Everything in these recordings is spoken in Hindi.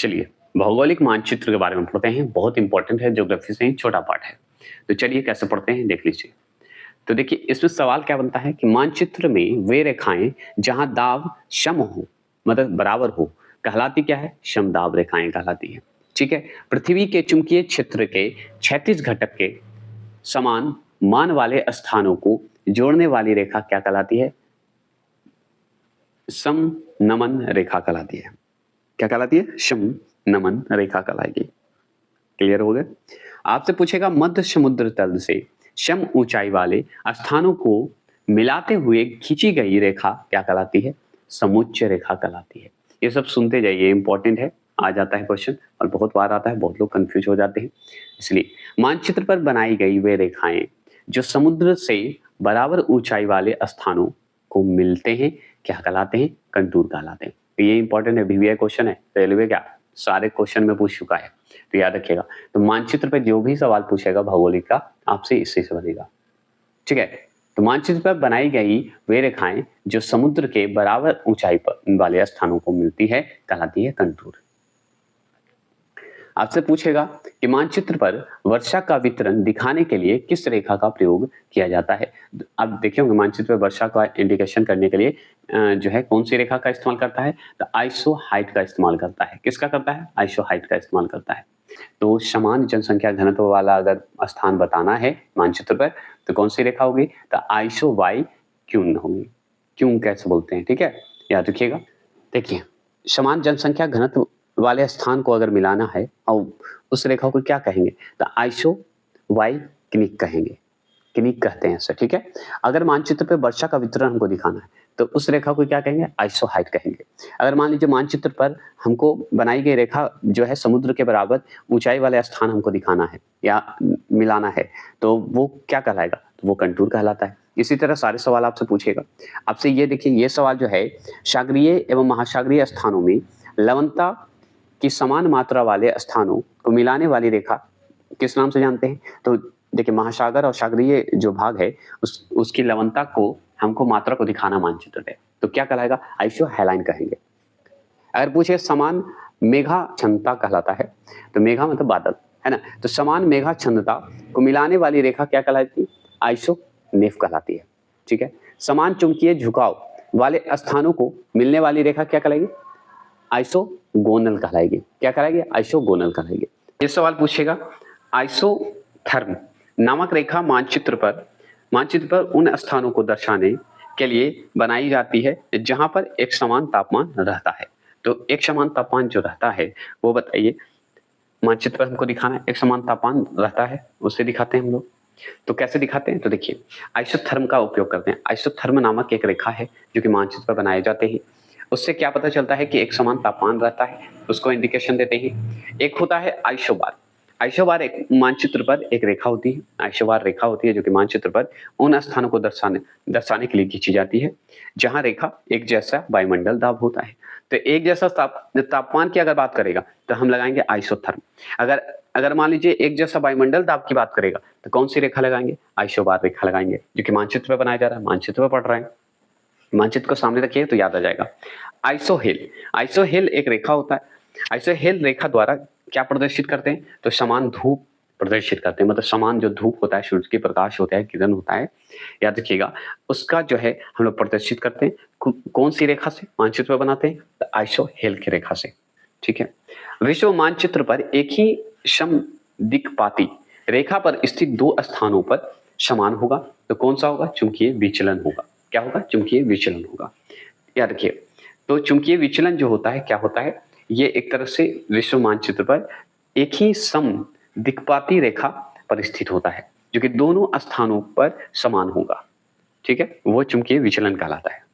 चलिए, भौगोलिक मानचित्र के बारे में पढ़ते हैं, बहुत इंपॉर्टेंट है, ज्योग्राफी से ही छोटा पार्ट है। तो चलिए कैसे पढ़ते हैं देख लीजिए। तो देखिए इसमें सवाल क्या बनता है कि मानचित्र में वे रेखाएँ जहाँ दाब सम हो, मतलब बराबर हो, कहलाती क्या है? समदाब रेखाएँ कहलाती हैं, ठीक है? पृथ्वी के चुंबकीय क्षेत्र के क्षैतिज घटक के समान मान वाले स्थानों को जोड़ने वाली रेखा क्या कहलाती है? समनमन रेखा कहलाती है। क्या कहलाती है? समनमन रेखा कहलाएगी। क्लियर हो गया? आपसे पूछेगा मध्य समुद्र तल से सम ऊंचाई वाले स्थानों को मिलाते हुए खींची गई रेखा क्या कहलाती है? समुच्चय रेखा कहलाती है। ये सब सुनते जाइए, इंपॉर्टेंट है, आ जाता है क्वेश्चन और बहुत बार आता है, बहुत लोग कंफ्यूज हो जाते हैं। इसलिए मानचित्र पर बनाई गई वे रेखाएं जो समुद्र से बराबर ऊंचाई वाले स्थानों को मिलते हैं क्या कहलाते हैं? कंटूर कहलाते हैं। तो ये इंपॉर्टेंट है, वीवीआई क्वेश्चन है, रेलवे क्या सारे क्वेश्चन में पूछ चुका है, तो याद रखिएगा। तो मानचित्र पे जो भी सवाल पूछेगा भौगोलिक का आपसे इससे से बनेगा, ठीक है? तो मानचित्र पर बनाई गई वे रेखाएं जो समुद्र के बराबर ऊंचाई पर वाले स्थानों को मिलती है कहलाती है कंटूर। आपसे पूछेगा कि मानचित्र पर वर्षा का वितरण दिखाने के लिए किस रेखा का प्रयोग किया जाता है? अब देखे होंगे मानचित्र पर वर्षा का इंडिकेशन करने के लिए जो है कौन सी रेखा का इस्तेमाल करता है? तो आइसो हाइट का इस्तेमाल करता है। किसका करता है? आइसो हाइट का इस्तेमाल करता है। तो समान जनसंख्या घनत्व वाला अगर स्थान बताना है मानचित्र पर तो कौन सी रेखा होगी? तो आइसो वाई क्यून होगी। क्यून कैसे बोलते हैं, ठीक है, याद रखिएगा। देखिए समान जनसंख्या घनत्व वाले स्थान को अगर मिलाना है और उस रेखा को क्या कहेंगे? तो आइसो वाई क्निक कहेंगे, क्निक कहते हैं इसे, ठीक है। अगर मानचित्र पे वर्षा का वितरण हमको दिखाना है तो उस रेखा को क्या कहेंगे? आइसो हाइट कहेंगे। अगर मान लीजिए मानचित्र पर हमको बनाई गई रेखा जो है समुद्र के बराबर ऊंचाई वाले स्थान हमको दिखाना है या मिलाना है तो वो क्या कहलाएगा? तो वो कंटूर कहलाता है। इसी तरह सारे सवाल आपसे पूछेगा। आपसे ये देखिए, ये सवाल जो है सागरीय एवं महासागरीय स्थानों में लवणता की समान मात्रा वाले स्थानों को मिलाने वाली रेखा किस नाम से जानते हैं? तो देखिए महासागर और सागरीय जो भाग है उसकी लवणता को हमको मात्रा को दिखाना मानचित्र पे, तो क्या कहलाएगा? आइसो हेलाइन कहेंगे। अगर पूछे समान मेघाच्छन्नता कहलाता है, तो मेघा मतलब बादल है ना, तो समान मेघाच्छन्नता को मिलाने वाली रेखा क्या कहलाती है? आइसो नेफ कहलाती है, ठीक है। समान चुंबकीय झुकाव वाले स्थानों को मिलने वाली रेखा क्या कहलाएगी? आइसोगोनल कहलाएगी। क्या कहलाएगी? आइसोगोनल कहलाएगी। ये सवाल पूछेगा आइसोथर्म नामक रेखा मानचित्र पर उन स्थानों को दर्शाने के लिए बनाई जाती है जहां पर एक समान तापमान रहता है। तो एक समान तापमान जो रहता है वो बताइए, मानचित्र पर हमको दिखाना है एक समान तापमान रहता है, उससे दिखाते हैं हम लोग। तो कैसे दिखाते हैं? तो देखिए आइसोथर्म का उपयोग करते हैं। आइसोथर्म नामक एक रेखा है जो कि मानचित्र पर बनाए जाते हैं। उससे क्या पता चलता है कि एक समान तापमान रहता है, उसको इंडिकेशन देते हैं। एक होता है आइसोबार। आइसोबार एक मानचित्र पर एक रेखा होती है, आइसोबार रेखा होती है जो कि मानचित्र पर उन स्थानों को दर्शाने के लिए खींची जाती है जहां रेखा एक जैसा वायुमंडल दाब होता है। तो एक जैसा तापमान की अगर बात करेगा तो हम लगाएंगे आइसोथर्म। अगर मान लीजिए एक जैसा वायुमंडल दाब की बात करेगा तो कौन सी रेखा लगाएंगे? आइसोबार रेखा लगाएंगे जो कि मानचित्र पर बनाया जा रहा है, मानचित्र पर पढ़ रहे हैं। मानचित्र को सामने रखिए तो याद आ जाएगा। आइसोहेल एक रेखा होता है। आइसोहेल रेखा द्वारा क्या प्रदर्शित करते हैं? तो समान धूप प्रदर्शित करते हैं, मतलब समान जो धूप होता है, सूर्य के प्रकाश होता है, किरण होता है, याद रखिएगा, उसका जो है हम लोग प्रदर्शित करते हैं कौन सी रेखा से मानचित्र बनाते हैं? तो आइसोहेल की रेखा से, ठीक है। विश्व मानचित्र पर एक ही समदिक्पाती रेखा पर स्थित दो स्थानों पर समान होगा, तो कौन सा होगा? चुंबकीय विचलन होगा। क्या होगा? चुंबकीय विचलन होगा, याद रखिए। तो चुंबकीय विचलन जो होता है क्या होता है? ये एक तरह से विश्व मानचित्र पर एक ही सम दिक्पाती रेखा पर स्थित होता है जो कि दोनों स्थानों पर समान होगा, ठीक है, वो चुंबकीय विचलन कहलाता है।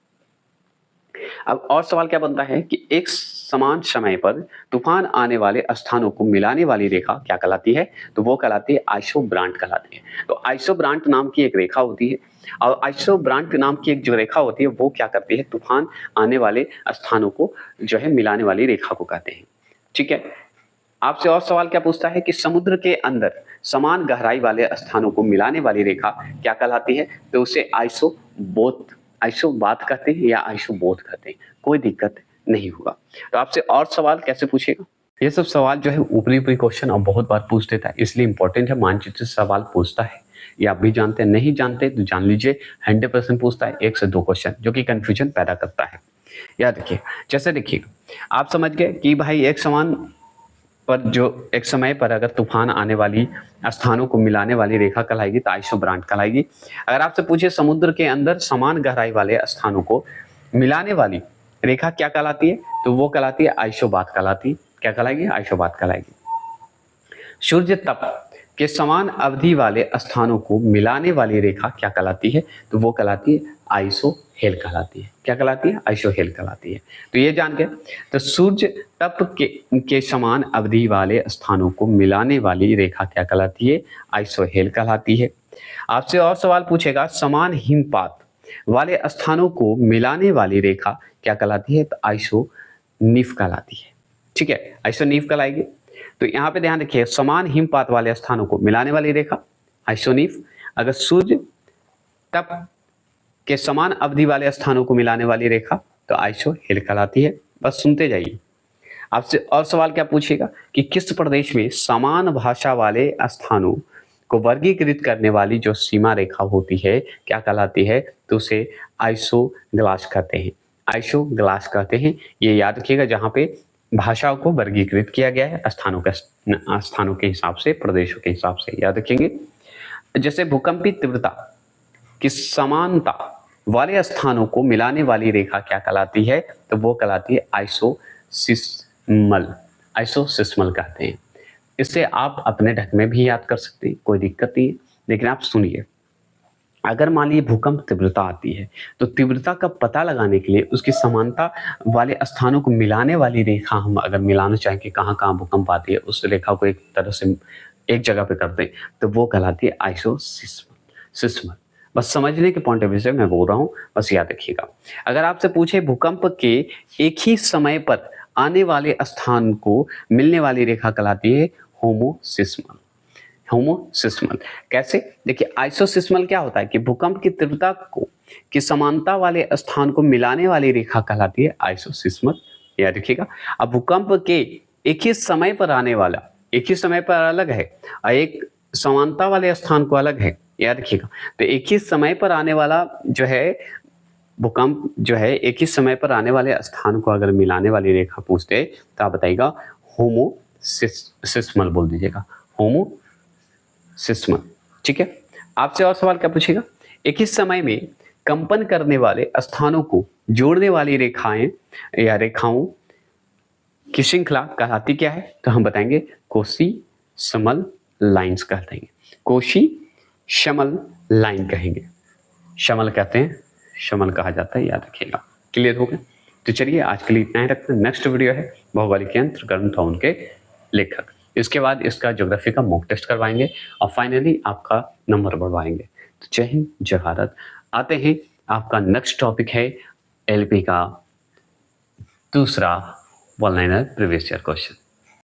अब और सवाल क्या बनता है कि एक समान समय पर तूफान आने वाले स्थानों को मिलाने वाली रेखा क्या कहलाती है? तो वो कहलाती है आइसोब्रांट कहलाती है। तो आइसोब्रांट नाम की एक रेखा होती है और आइसोब्रांट नाम की एक जो रेखा होती है वो क्या करती है? तूफान आने वाले स्थानों को जो है मिलाने वाली रेखा को कहते हैं, ठीक है। आपसे और सवाल क्या पूछता है कि समुद्र के अंदर समान गहराई वाले स्थानों को मिलाने वाली रेखा क्या कहलाती है? तो उसे आइसोबात कहते हैं या आइसोबोथ कहते हैं, कोई दिक्कत नहीं होगा। तो आपसे और सवाल कैसे पूछेगा? ये सब सवाल जो है ऊपरी-ऊपरी क्वेश्चन अब बहुत बार पूछ देता है, इसलिए इम्पोर्टेंट है मानचित्र से सवाल पूछता है। ये आप भी जानते हैं, नहीं जानते तो जान लीजिए 100% पूछता है 1 से 2 क्वेश्चन जो कि कन्फ्यूजन पैदा करता है। याद रखिए, जैसे देखिए आप समझ गए कि भाई एक समय पर अगर तूफान आने वाली स्थानों को मिलाने वाली रेखा कहलाएगी तो आइसोब्रांट कहलाएगी। अगर आपसे पूछे समुद्र के अंदर समान गहराई वाले स्थानों को मिलाने वाली रेखा क्या कहलाती है, तो वो कहलाती है आइसोबात कहलाती है। क्या कहलाएगी? आइसोबात कहलाएगी। सूर्य तप के समान अवधि वाले स्थानों को मिलाने वाली रेखा क्या कहलाती है, तो वो कहलाती है आइसोहेल कहलाती है। क्या कहलाती है? आइसोहेल कहलाती है। तो ये जान गए। तो सूर्य तप के समान अवधि वाले स्थानों को मिलाने वाली रेखा क्या कहलाती है? आइसोहेल कहलाती है। आपसे और सवाल पूछेगा, समान हिमपात वाले स्थानों को मिलाने वाली रेखा क्या कहलाती है, तो आइसोनीफ कहलाती है। ठीक है, आइसोनीफ कहलाएगी। तो यहाँ पे ध्यान रखिए, समान हिमपात वाले स्थानों को मिलाने वाली रेखा आइसोनीफ। अगर सूर्य तप के समान अवधि वाले स्थानों को मिलाने वाली रेखा तो आइसोहेल कहलाती है। बस सुनते जाइए। आपसे और सवाल क्या पूछेगा कि किस प्रदेश में समान भाषा वाले स्थानों को वर्गीकृत करने वाली जो सीमा रेखा होती है क्या कहलाती है, तो उसे आइसोग्लास कहते हैं। आइसोग्लास कहते हैं। ये याद रखिएगा, जहाँ पे भाषाओं को वर्गीकृत किया गया है स्थानों के हिसाब से, प्रदेशों के हिसाब से, याद रखेंगे। जैसे भूकंपी तीव्रता की समानता वाले स्थानों को मिलाने वाली रेखा क्या कहलाती है, तो वो कहलाती है आइसोसिस्मल। आइसोसिस्मल कहते हैं। इसे आप अपने ढंग में भी याद कर सकते हैं, कोई दिक्कत नहीं है। लेकिन आप सुनिए, अगर मान लीजिए भूकंप तीव्रता आती है तो तीव्रता का पता लगाने के लिए उसकी समानता वाले स्थानों को मिलाने वाली रेखा हम अगर मिलाना चाहें कि कहाँ कहाँ भूकंप आती है, उस रेखा को एक तरह से एक जगह पे कर दें तो वो कहलाती है आइसोसिस्मल। बस समझने के पॉइंट ऑफ व्यू से मैं बोल रहा हूँ, बस याद रखिएगा। अगर आपसे पूछे भूकंप के एक ही समय पर आने वाले स्थान को मिलने वाली रेखा कहलाती है होमोसिस्मल। होमोसिस्मल कैसे? देखिए, आइसोसिस्मल क्या होता है कि भूकंप की तीव्रता को की समानता वाले स्थान को मिलाने वाली रेखा कहलाती है आइसोसिस्मल। याद रखिएगा। अब भूकंप के एक ही समय पर आने वाला, एक ही समय पर अलग है और एक समानता वाले स्थान को अलग है, याद रखिएगा। तो एक ही समय पर आने वाला जो है भूकंप जो है, एक ही समय पर आने वाले स्थान को अगर मिलाने वाली रेखा पूछते तो आप बताइएगा होमोसिस्मल बोल दीजिएगा, होमोसिस्मल। ठीक है। आपसे और सवाल क्या पूछेगा, एक ही समय में कंपन करने वाले स्थानों को जोड़ने वाली रेखाएं या रेखाओं की श्रृंखला कहलाती क्या है, तो हम बताएंगे कोशी समल लाइन्स कहते हैं। कोशी समल लाइन कहेंगे। समल कहते हैं, समल कहा जाता है, याद रखिएगा। क्लियर हो गया? तो चलिए आज के लिए इतना ही रखते हैं। नेक्स्ट वीडियो है भौगोलिक यंत्र ग्रंथ और उनके लेखक। इसके बाद इसका ज्योग्राफी का मॉक टेस्ट करवाएंगे और फाइनली आपका नंबर बढ़वाएंगे। तो जय हिंद, जय भारत। आते हैं, आपका नेक्स्ट टॉपिक है एलपी का दूसरा one liner previous year question.